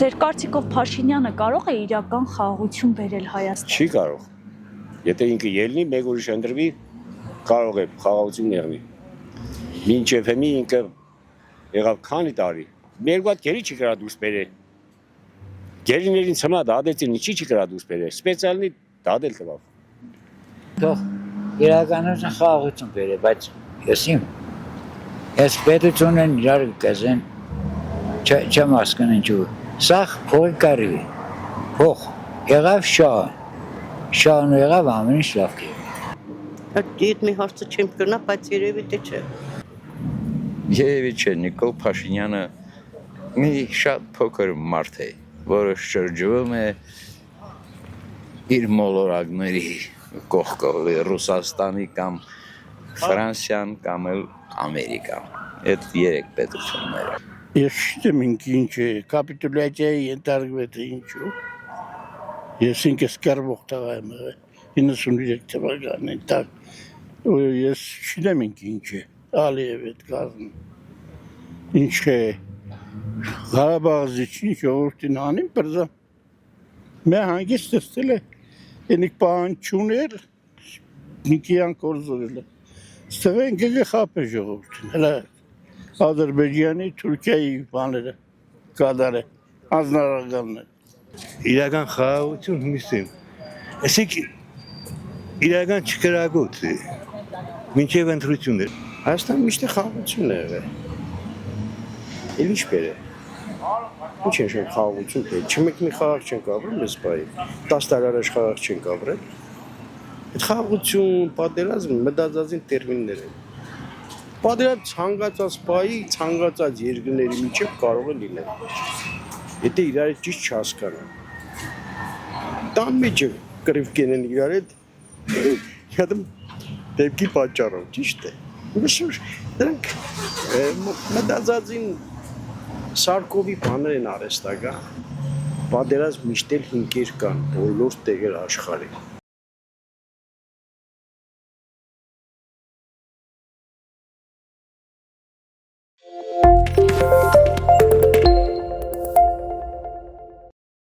Ձեր կարծիքով Փաշինյանը կարող է իրական խաղաղություն բերել Հայաստան։ Չի կարող։ Եթե ինքը ելնի, մեկ ուրիշ ընտրվի, կարող է խաղաղություն եղնի։ Մինչև հիմա ինքը եղավ քանի տարի։ Երկու հատ գերի չի կրա դուրս բերել։ Գերիներին ցմա դադեցին, չի կրա դուրս բերել։ Սպեցիալնի դադել տվավ։ Թող իրականություն խաղաղություն բերե, բայց ես պետությունն իրար կզեն չեմ հասկանում ինչու։ Սա փողի կարի։ Փող եղավ շահն եղավ ամեն ինչ լավ կերպ։ Այդ մի հարցը չեմ կրնա, բայց երևի թե չէ։ Երևի չէ, Նիկոլ Փաշինյանը մի շատ փոքր մարդ է, որը շրջվում է իր մոլորակների կողքով, Ռուսաստանի կամ Ֆրանսիան կամ էլ Ամերիկան։ Այդ երեք պետությունները։ Ես չգիտեմ ինչ է, կապիտուլյացիայի ենթարկվեց ինչու։ Ես ինքս կերվող տղա եմ եղել 93 թվականին տակ։ Ես չգիտեմ ինչ է, Ալիև այդ կազմում։ Ինչ է, Ղարաբաղի ինչ ժողովրդին անին բրզա։ Մե հանգիստ ստել է, ենիք պահան չուներ, նիկիան կորզորել է։ Ստեղեն գեղը խապ է ժողովրդին, հլա Ադրբեջանի, Թուրքիայի բաները կադար է, անձնարարականն է։ Իրական խաղաղություն հմիսիմ, այսինք իրական չկրագոց է, մինչև ընտրություն է։ Հայաստան միշտ խաղաղություն է եղել, էլ ինչ բեր է, ինչ են շեն խաղաղություն բեր, չմեկ մի խաղաղ չենք ապրել ես բայի, 10 տարի առաջ խաղաղ չենք ապրել, այդ խաղաղություն, պատերազմ, մտածածին տերմիններ են, պատերազմ ցանկացած բայի, ցանկացած երկրների միջև կարող է լինել, եթե իրար ճիշտ չհասկանան, տան մեջ կրիվ կենեն իրար հետ, յադմ դեպքի պատճառով, ճիշտ է, դրանք մտածածին Սարկովի բաներ են արեստական, պատերազմ միշտ էլ հիմքեր կան, բոլոր տեղեր աշխարհի։